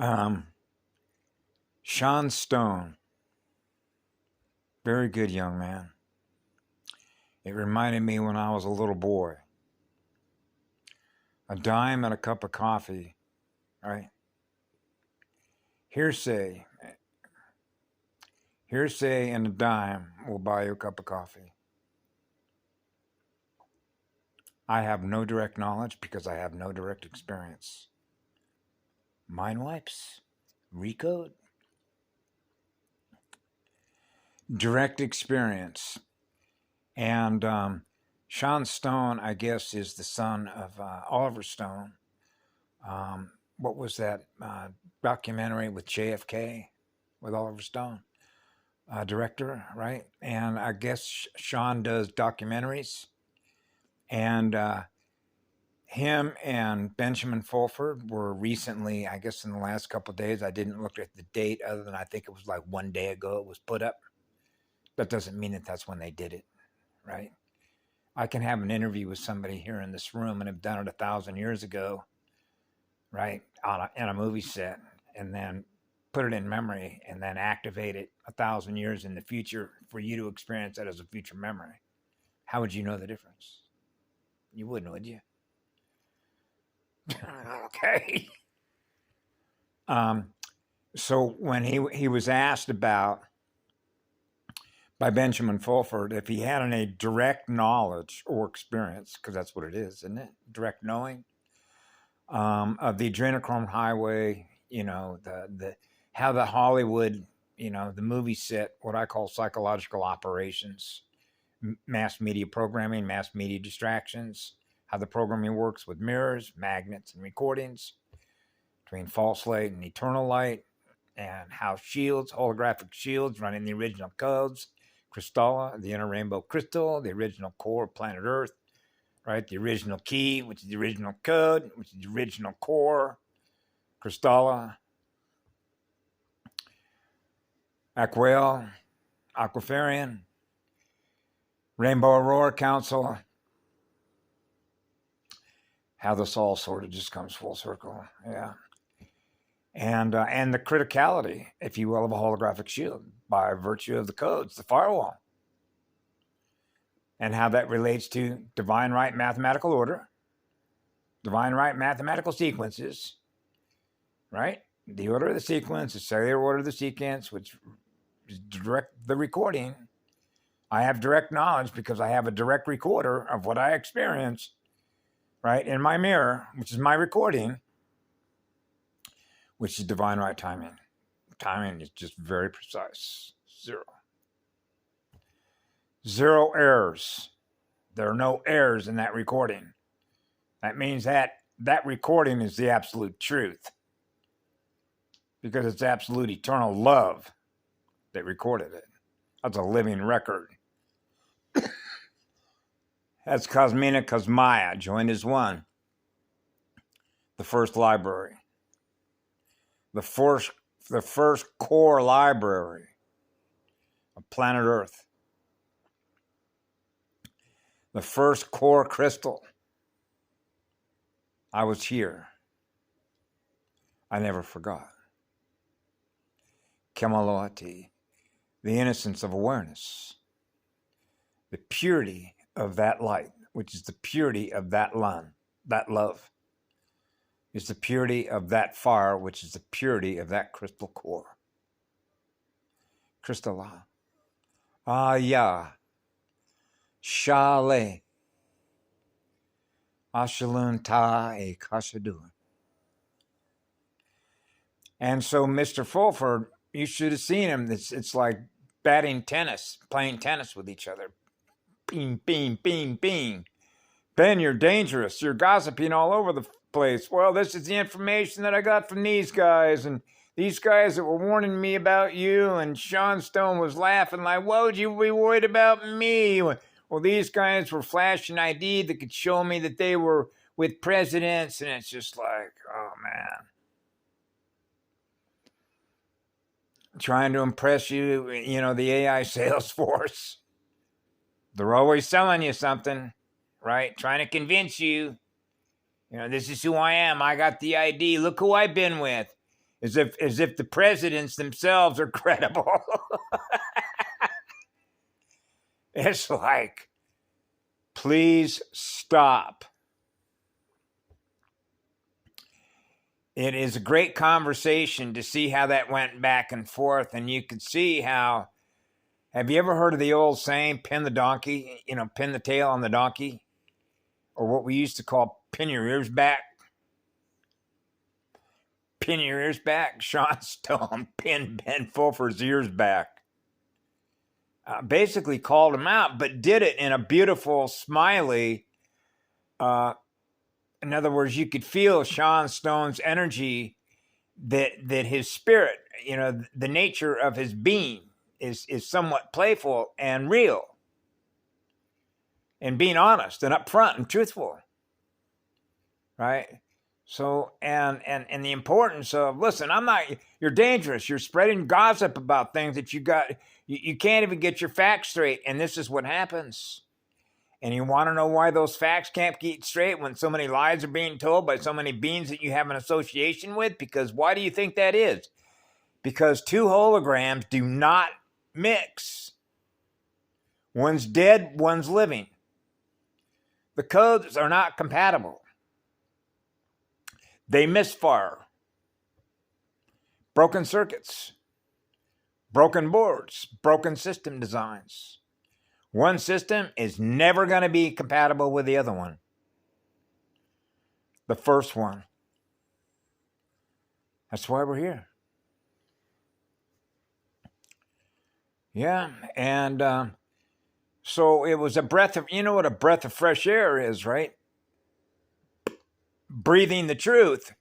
Um, Sean Stone, very good young man. It reminded me when I was a little boy. A dime and a cup of coffee, right? Hearsay and a dime will buy you a cup of coffee. I have no direct knowledge because I have no direct experience. Mind wipes? Recode? Direct experience. And Sean Stone, I guess, is the son of Oliver Stone. What was that documentary with JFK with Oliver Stone? Director, right? And I guess Sean does documentaries. And him and Benjamin Fulford were recently, I guess in the last couple of days, I didn't look at the date other than I think it was like one day ago it was put up. That doesn't mean that that's when they did it, right? I can have an interview with somebody here in this room and have done it 1,000 years ago, right, in a movie set, and then put it in memory and then activate it 1,000 years in the future for you to experience that as a future memory. How would you know the difference? You wouldn't, would you? Okay. So when he was asked about by Benjamin Fulford if he had any direct knowledge or experience, because that's what it is, isn't it? Direct knowing of the adrenochrome highway, the how the Hollywood, the movie set, what I call psychological operations, mass media programming, mass media distractions, how the programming works with mirrors, magnets, and recordings between false light and eternal light, and how shields, holographic shields, running the original codes, KristA, the inner rainbow crystal, the original core of planet Earth, right? The original key, which is the original code, which is the original core, KristA, Aquail, Aquafarian, Rainbow Aurora Council, how this all sort of just comes full circle, yeah. And the criticality, if you will, of a holographic shield by virtue of the codes, the firewall, and how that relates to divine right mathematical order, divine right mathematical sequences, right? The order of the sequence, the cellular order of the sequence, which is direct the recording. I have direct knowledge because I have a direct recorder of what I experienced, right, in my mirror, which is my recording, which is divine right timing. Timing is just very precise. Zero errors. There are no errors in that recording. That means that recording is the absolute truth, because it's absolute eternal love that recorded it. That's a living record. That's Cosmina Cosmaya, joined as one. The first library. The first core library of planet Earth. The first core crystal. I was here. I never forgot. Kemaloati, the innocence of awareness. The purity of that light, which is the purity of that love, is the purity of that fire, which is the purity of that crystal core. KristA. Aya. Shale. Ashalun ta e kashadu. And so Mr. Fulford, you should have seen him. It's like playing tennis with each other. Bing, bing, bing, bing. Ben, you're dangerous. You're gossiping all over the place. Well, this is the information that I got from these guys, and these guys that were warning me about you, and Sean Stone was laughing like, why would you be worried about me? Well, these guys were flashing ID that could show me that they were with presidents, and it's just like, oh, man. Trying to impress you, the AI sales force. They're always selling you something, right? Trying to convince you, this is who I am. I got the ID. Look who I've been with. as if the presidents themselves are credible. It's like, please stop. It is a great conversation to see how that went back and forth, and you could see how. Have you ever heard of the old saying, pin the donkey, pin the tail on the donkey? Or what we used to call pin your ears back? Pin your ears back? Sean Stone pinned Ben Fulfer's ears back. Basically called him out, but did it in a beautiful, smiley. In other words, you could feel Sean Stone's energy, that his spirit, the nature of his being is somewhat playful and real, and being honest and upfront and truthful, right? So, and the importance of, listen, you're dangerous. You're spreading gossip about things that you can't even get your facts straight. And this is what happens. And you want to know why those facts can't get straight when so many lies are being told by so many beings that you have an association with? Because why do you think that is? Because two holograms do not mix. One's dead, one's living. The codes are not compatible. They misfire. Broken circuits, broken boards, broken system designs. One system is never going to be compatible with the other one. The first one. That's why we're here. Yeah, and so it was a breath of, you know what a breath of fresh air is, right? Breathing the truth.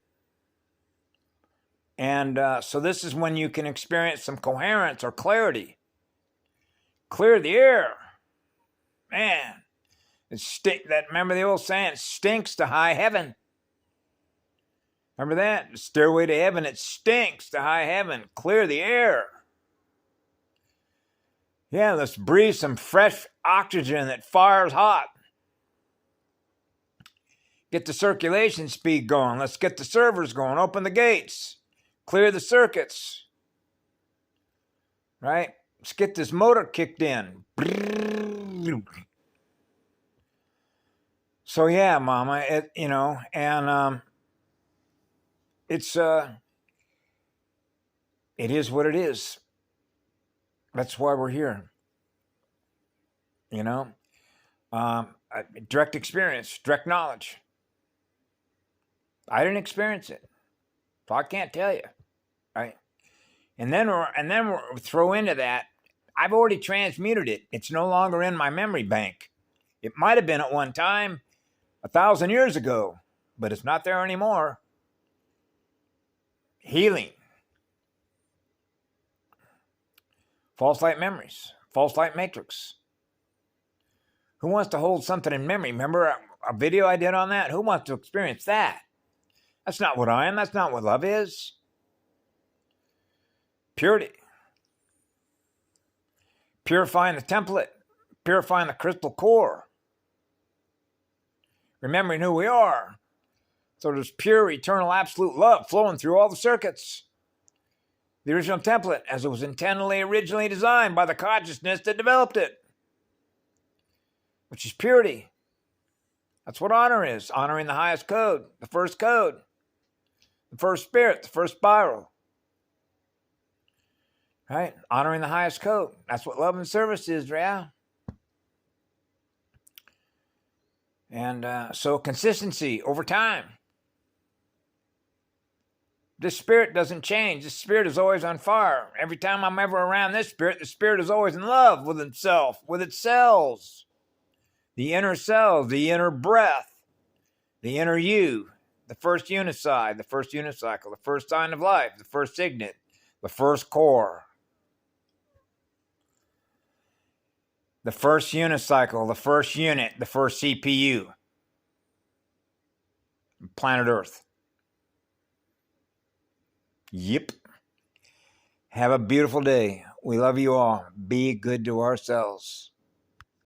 And so this is when you can experience some coherence or clarity. Clear the air. Man, remember the old saying, it stinks to high heaven. Remember that? The stairway to heaven, it stinks to high heaven. Clear the air. Yeah, let's breathe some fresh oxygen that fires hot. Get the circulation speed going. Let's get the servers going. Open the gates. Clear the circuits. Right? Let's get this motor kicked in. So yeah, Mama, it is what it is. That's why we're here. Direct experience, direct knowledge. I didn't experience it, so I can't tell you, right? And then we're throw into that. I've already transmuted it. It's no longer in my memory bank. It might have been at one time, 1,000 years ago, but it's not there anymore. Healing. False light memories. False light matrix. Who wants to hold something in memory? Remember a video I did on that? Who wants to experience that? That's not what I am. That's not what love is. Purity. Purifying the template. Purifying the crystal core. Remembering who we are. So there's pure, eternal, absolute love flowing through all the circuits. The original template, as it was originally designed by the consciousness that developed it. Which is purity. That's what honor is. Honoring the highest code. The first code. The first spirit. The first spiral. Right? Honoring the highest code. That's what love and service is, yeah. And so consistency over time. This spirit doesn't change. This spirit is always on fire. Every time I'm ever around this spirit, the spirit is always in love with itself, with its cells. The inner cells, the inner breath, the inner you, the first unicide, the first unicycle, the first sign of life, the first signet, the first core. The first unicycle, the first unit, the first CPU. Planet Earth. Yep. Have a beautiful day. We love you all. Be good to ourselves.